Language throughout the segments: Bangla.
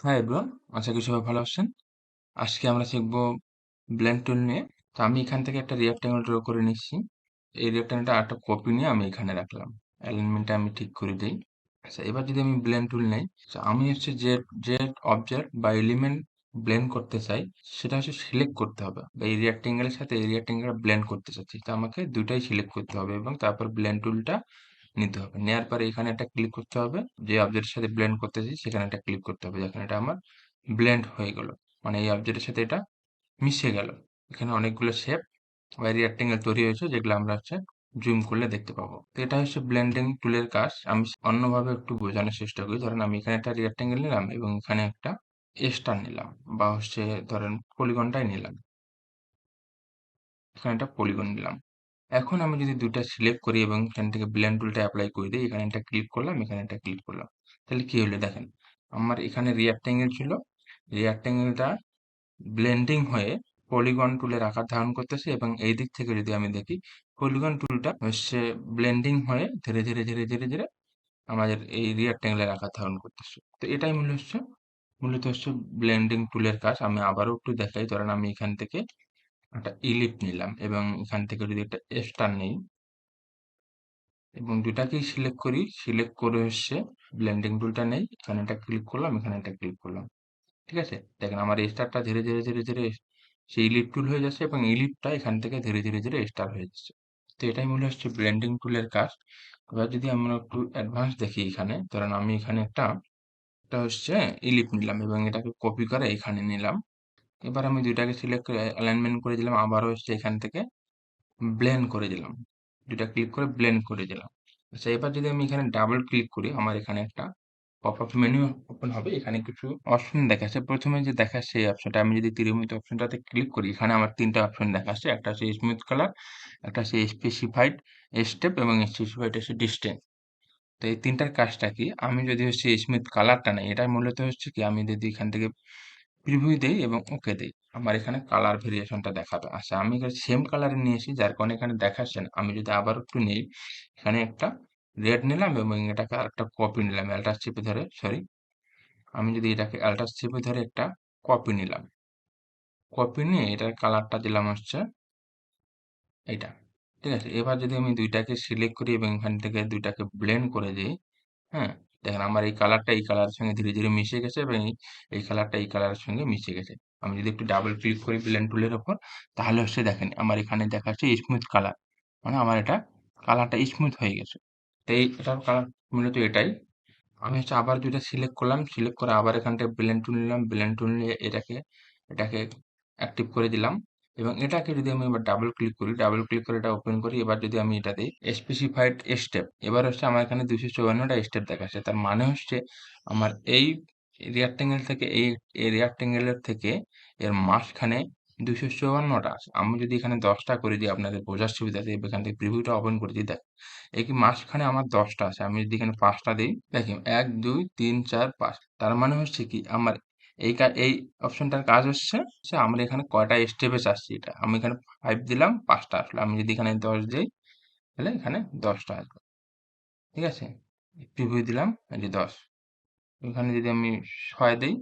হাই এভরিওয়ান, আশা করি সবাই ভালো আছেন। আজকে আমরা শিখব ব্লেন্ড টুল নিয়ে। তো আমি এখান থেকে একটা রেক্ট্যাঙ্গেল ড্র করে নিচ্ছি। এই রেক্ট্যাঙ্গেলটা একটা কপি নিয়ে আমি এখানে রাখলাম। অ্যালাইনমেন্টটা আমি ঠিক করে দেই। আচ্ছা, এবার যদি আমি ব্লেন্ড টুল নেই, তো আমি হচ্ছে যে যে অবজেক্ট বা এলিমেন্ট ব্লেন্ড করতে চাই সেটা হচ্ছে সিলেক্ট করতে হবে। বা এই রেক্ট্যাঙ্গেলের সাথে এই রেক্ট্যাঙ্গেল ব্লেন্ড করতে চাচ্ছি, তো আমাকে দুটাই সিলেক্ট করতে হবে এবং তারপর ব্লেন্ড টুলটা নিতে হবে। নেওয়ার পরে এখানে একটা ক্লিক করতে হবে। যে অবজেক্টের সাথে ব্লেন্ড করতেছি সেখানে একটা ক্লিক করতে হবে। দেখেন এটা আমার ব্লেন্ড হয়ে গেল। মানে এই অবজেক্টের সাথে এটা মিশে গেল। এখানে অনেকগুলো শেপ বা রেক্ট্যাঙ্গেল তৈরি হয়েছে যেগুলো আমরা হচ্ছে জুম করলে দেখতে পাবো। তো এটা হচ্ছে ব্লেন্ডিং টুলের কাজ। আমি অন্যভাবে একটু বোঝানোর চেষ্টা করি। ধরেন আমি এখানে একটা রেক্ট্যাঙ্গেল নিলাম এবং এখানে একটা স্টার নিলাম বা হচ্ছে ধরেন পলিগনটাই নিলাম। এখানে একটা পলিগন নিলাম। এখন আমি যদি ২ টা সিলেক্ট করি এবং এখান থেকে ব্লেন্ড টুলটা এপ্লাই করে দেই, এখানে একটা ক্লিক করলাম, এখানে একটা ক্লিক করলাম। তাহলে কি হলো দেখেন, আমার এখানে রেক্ট্যাঙ্গেল ছিল। রেক্ট্যাঙ্গেলটা ব্লেন্ডিং হয়ে পলিগন টুলের আকার ধারণ করতেছে এবং এই দিক থেকে যদি আমি দেখি, পলিগন টুলটা হচ্ছে ব্লেন্ডিং হয়ে ধীরে ধীরে আমাদের এই রেক্ট্যাঙ্গেলের আকার ধারণ করতেছে। তো এটাই মূলত হচ্ছে ব্লেন্ডিং টুলের কাজ। আমি আবারও একটু দেখাই। ধরেন আমি এখান থেকে একটা ইলিপ নিলাম এবং এখান থেকে যদি একটা স্টার নেই এবং দুটাকেই সিলেক্ট করি, সিলেক্ট করে হচ্ছে ব্লেন্ডিং টুলটা নেই, এখানে একটা ক্লিক করলাম, এখানে একটা ক্লিক করলাম। ঠিক আছে, দেখেন আমার এই স্টারটা ধীরে ধীরে সেই ইলিপ টুল হয়ে যাচ্ছে এবং ইলিপটা এখান থেকে ধীরে ধীরে স্টার হয়ে যাচ্ছে। তো এটাই মূলত হচ্ছে ব্লেন্ডিং টুলের কাজ। এবার যদি আমরা একটু অ্যাডভান্স দেখি, এখানে ধরেন আমি এখানে একটা হচ্ছে ইলিপ নিলাম এবং এটাকে কপি করে এখানে নিলাম। এবার আমি দুইটাকে সিলেক্ট করে অ্যালাইনমেন্ট করে দিলাম, আবারও হচ্ছে এখান থেকে ব্লেন্ড করে দিলাম। ২ টা ক্লিক করে ব্লেন্ড করে দিলাম। আচ্ছা, এবার যদি আমি এখানে ডাবল ক্লিক করি, আমার এখানে একটা পপআপ মেনু ওপেন হবে। এখানে কিছু অপশন দেখাচ্ছে। ১ম এ যে দেখাচ্ছে এই অপশনটা, আমি যদি তীরমুখ অপশনটাতে ক্লিক করি, এখানে আমার ৩ টা অপশন দেখাচ্ছে। একটা হচ্ছে স্মুথ কালার, একটা হচ্ছে স্পেসিফাইড স্টেপ এবং স্পেসিফাইড হচ্ছে ডিসট্যান্স। তো এই ৩ টার কাজটা কি? আমি যদি হচ্ছে স্মুথ কালারটা নেই, এটা মূলত হচ্ছে কি, আমি যদি এখান থেকে প্রিভিউ দেই এবং ওকে দেই, আমার এখানে কালার ভেরিয়েশনটা দেখাবে। আচ্ছা, আমি এখানে সেম কালারে নিয়েছি যার কারণে এখানে দেখাচ্ছে না। আমি যদি আবার একটু নেই, এখানে একটা রেড নিলাম এবং এটাকে আরেকটা কপি নিলাম অ্যাল্টার চেপে ধরে, সরি, আমি যদি এটাকে অ্যাল্টার চেপে ধরে একটা কপি নিলাম, কপি নিয়ে এটার কালারটা দিলাম হচ্ছে এইটা। ঠিক আছে, এবার যদি আমি দুইটাকে সিলেক্ট করি এবং এখান থেকে দুইটাকে ব্লেন্ড করে দিই, হ্যাঁ, দেখেন আমার এই কালারটা এই কালারের সঙ্গে ধীরে মিশে গেছে এবং এই কালারটা এই কালারের সঙ্গে মিশে গেছে। আমি যদি একটু ডাবল ক্লিক করি ব্লেন্ড টুলের উপর, তাহলে হচ্ছে দেখেন আমার এখানে দেখাচ্ছে স্মুথ কালার। মানে আমার এটা কালারটা স্মুথ হয়ে গেছে। তো এটার কালার মূলত এটাই। আমি হচ্ছে আবার ২ টা সিলেক্ট করলাম, সিলেক্ট করে আবার এখানটায় ব্লেন্ড টুল নিলাম, ব্লেন্ড টুল নিয়ে এটাকে অ্যাক্টিভ করে দিলাম এবং এটাকে যদি আমি এবার ডাবল ক্লিক করি, ডাবল ক্লিক করে এটা ওপেন করি, এবার যদি আমি এটা দেই স্পেসিফাইড স্টেপ, এবার হচ্ছে আমার এখানে ২৫৪ টা স্টেপ দেখাচ্ছে। তার মানে হচ্ছে আমার এই রেক্ট্যাঙ্গেল থেকে এই রেক্ট্যাঙ্গেলের থেকে এর মাঝখানে ২৫৪ টা আছে। আমি যদি এখানে ১০ টা করে দিই আপনাদের বোঝার সুবিধার্থে, এখান থেকে প্রিভিউটা ওপেন করে দিই, দেখেন এই কি মাঝখানে আমার ১০ টা আছে। আমি যদি এখানে ৫ টা দেই, দেখেন ১, ২, ৩, ৪, ৫। তার মানে হচ্ছে কি, আমার এই অপশনটার কাজ হচ্ছে আমরা এখানে কয়টা স্টেপে চাচ্ছি এটা। আমি এখানে ৫ দিলাম, ৫ টা আসলো। আমি যদি এখানে ১০ দেই, তাহলে এখানে ১০ টা আসবে। ঠিক আছে? প্রিভিউ দিলাম, এই যে ১০। এখানে যদি আমি ৬ দেই,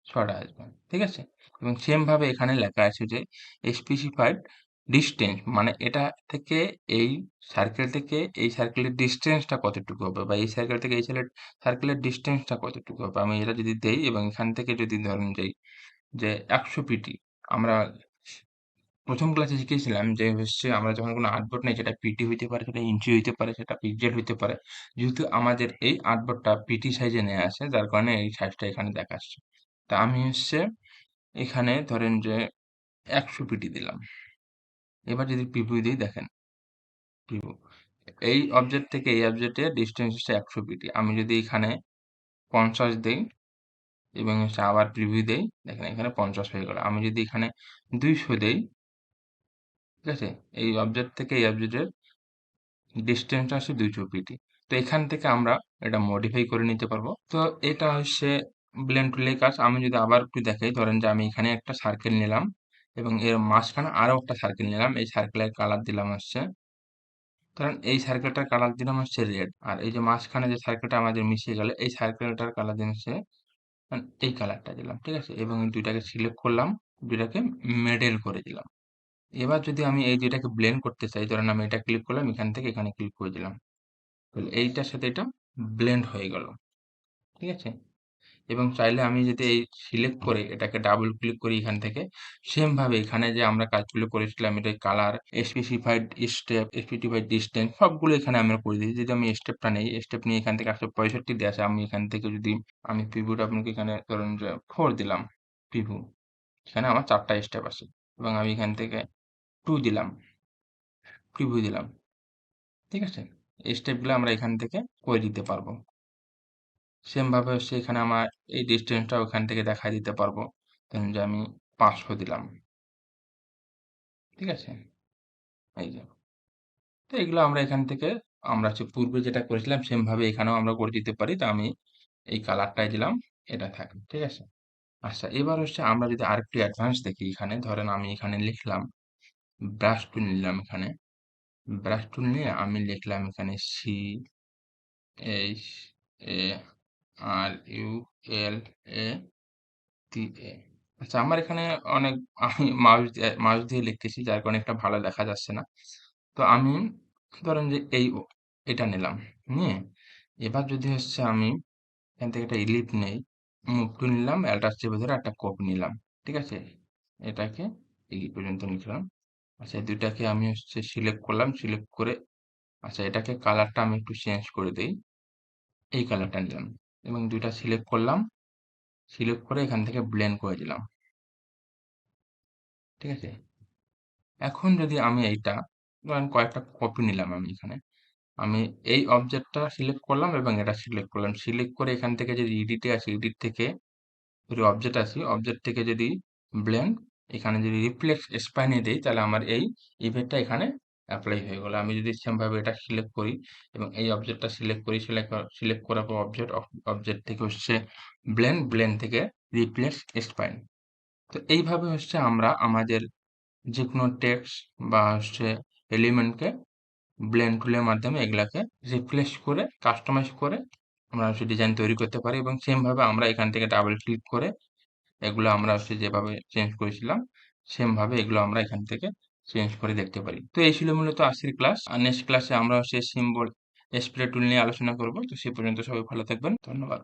৬ টা আসবে। ঠিক আছে? এবং সেম ভাবে এখানে লেখা আছে যে স্পেসিফাইড ডিসট্যান্স, মানে এটা থেকে এই সার্কেল থেকে এই সার্কেলের ডিসট্যান্সটা কতটুকু হবে বা এই সার্কেল থেকে এই সার্কেলের ডিসট্যান্সটা কতটুকু হবে। আমি এটা যদি দেই এবং এখান থেকে যদি ধরেন যাই যে ১০০ পিটি, আমরা ১ম ক্লাসে শিখেছিলাম যে হচ্ছে আমরা যখন কোনো আর্টবোর্ড নেই, সেটা পিটি হইতে পারে, সেটা ইঞ্চি হইতে পারে, সেটা পিক্সেল হইতে পারে। যেহেতু আমাদের এই আর্টবোর্ডটা পিটি সাইজে নেয়া আছে, যার কারণে এই সাইজটা এখানে দেখাচ্ছে। তা আমি হচ্ছে এখানে ধরেন যে ১০০ পিটি দিলাম। এবার যদি প্রিভিউ দিই, দেখেন প্রিভিউ। এই অবজেক্ট থেকে এই অবজেক্টের ডিসটেন্স হচ্ছে ১০০ পিটি। আমি যদি এখানে ৫০ দেই এবং হচ্ছে আবার প্রিভিউ দেই, দেখেন এখানে ৫০ হয়ে গেল। আমি যদি এখানে ২০০ দেই, ঠিক আছে? এই অবজেক্ট থেকে এই অবজেক্টের ডিসটেন্সটা হচ্ছে ২০০ পিটি। তো এখান থেকে আমরা এটা মডিফাই করে নিতে পারবো। তো এটা হচ্ছে ব্লেন্ড টুলের কাজ। আমি যদি আবার একটু দেখাই, ধরেন যে আমি এখানে একটা সার্কেল নিলাম এবং এর মাঝখানে আরো একটা সার্কেল নিলাম। এই সার্কেলের কালার দিলাম হচ্ছে, কারণ এই সার্কেলটার কালার দিলাম হচ্ছে রেড। আর এই যে মাঝখানে যে সার্কেলটা আমাদের মিশে গেল, এই সার্কেলটার কালার দিন হচ্ছে এই কালারটা দিলাম, ঠিক আছে? এবং এই দুইটাকে সিলেক্ট করলাম, দুইটাকে মেডেল করে দিলাম। এবার যদি আমি এই দুইটাকে ব্লেন্ড করতে চাই, ধরেন আমি এটা ক্লিক করলাম, এখান থেকে এখানে ক্লিক করে দিলাম, তাহলে এইটার সাথে এটা ব্লেন্ড হয়ে গেল, ঠিক আছে? এবং চাইলে আমি যদি এই সিলেক্ট করে এটাকে ডাবল ক্লিক করি এখান থেকে, সেম ভাবে এখানে যে আমরা কাজগুলো করেছিলাম, এটা colour, specified step, specified distance সবগুলো এখানে আমরা করে দিয়েছি। যদি আমি স্টেপটা নেই, স্টেপ নিয়ে এখান থেকে 165 দিয়ে আসে, আমি এখান থেকে যদি আমি প্রিভিউটা আপনাকে এখানে ধরুন যে 4 দিলাম, প্রিভিউ, এখানে আমার 4টা স্টেপ আছে এবং আমি এখান থেকে 2 দিলাম, প্রিভিউ দিলাম, ঠিক আছে? এই স্টেপগুলো আমরা এখান থেকে করে দিতে পারবো। সেম ভাবে হচ্ছে এখানে আমার এই ডিসটেন্সটাও এখান থেকে দেখায় দিতে পারবো। ধরুন যে আমি 500 দিলাম। ঠিক আছে? এই যে। তো এগুলো আমরা এখান থেকে আমরা হচ্ছে পূর্বে যেটা করেছিলাম সেম ভাবে এখানেও আমরা করে দিতে পারি। তো আমি এই কালারটাই দিলাম। এটা থাকবে। ঠিক আছে? আচ্ছা এবার হচ্ছে আমরা যদি আরেকটু অ্যাডভান্স দেখি এখানে ধরেন আমি এখানে লিখলাম ব্রাশ টুল নিলাম এখানে। ব্রাশ টুল নিয়ে আমি লিখলাম এখানে CHARULA TA আচ্ছা আমার এখানে অনেক আমি মাউস দিয়ে লিখতেছি যার কারণে একটা ভালো দেখা যাচ্ছে না। তো আমি ধরেন যে এটা নিলাম। নিয়ে এবার যদি হচ্ছে আমি এখান থেকে একটা ইলিপ নেই, মুভ টুল নিলাম, অ্যাল্টার চেপে ধরে একটা কপি নিলাম। ঠিক আছে? এটাকে এই পর্যন্ত লিখলাম। আচ্ছা এই ২ টাকে আমি হচ্ছে সিলেক্ট করলাম। সিলেক্ট করে আচ্ছা এটাকে কালারটা আমি একটু চেঞ্জ করে দেই। এই কালারটা নিলাম এবং ২ টা সিলেক্ট করলাম। সিলেক্ট করে এখান থেকে ব্লেন্ড করে দিলাম। ঠিক আছে? এখন যদি আমি এইটা ধরেন কয়েকটা কপি নিলাম আমি এখানে। আমি এই অবজেক্টটা সিলেক্ট করলাম এবং এটা সিলেক্ট করলাম। সিলেক্ট করে এখান থেকে যদি এডিটে আসি, এডিট থেকে যদি অবজেক্ট আসি, অবজেক্ট থেকে যদি ব্লেন্ড, এখানে যদি রিফ্লেক্স স্পাইন এ দেই তাহলে আমার এই ইফেক্টটা এখানে এপ্লাই হয়ে গেল। আমি যদি সেম ভাবে এটা সিলেক্ট করি এবং এই অবজেক্টটা সিলেক্ট করি, সিলেক্ট করার পর অবজেক্ট থেকে হচ্ছে ব্লেন্ড থেকে রিফ্লেক্স স্পাইন। তো এইভাবে হচ্ছে আমরা আমাদের যেকোনো টেক্সট বা হচ্ছে এলিমেন্টকে ব্লেন্ড টুলের মাধ্যমে এগুলাকে রিপ্লেস করে কাস্টমাইজ করে আমরা হচ্ছে ডিজাইন তৈরি করতে পারি এবং সেম ভাবে আমরা এখান থেকে ডাবল ক্লিক করে এগুলো আমরা হচ্ছে যেভাবে চেঞ্জ করেছিলাম সেম ভাবে এগুলো আমরা এখান থেকে চেঞ্জ করে দেখতে পারি। তো এই ছিল মূলত আজকের ক্লাস। আর নেক্সট ক্লাসে আমরা হচ্ছে সিম্বল স্প্রে টুল নিয়ে আলোচনা করব। তো সে পর্যন্ত সবাই ভালো থাকবেন। ধন্যবাদ।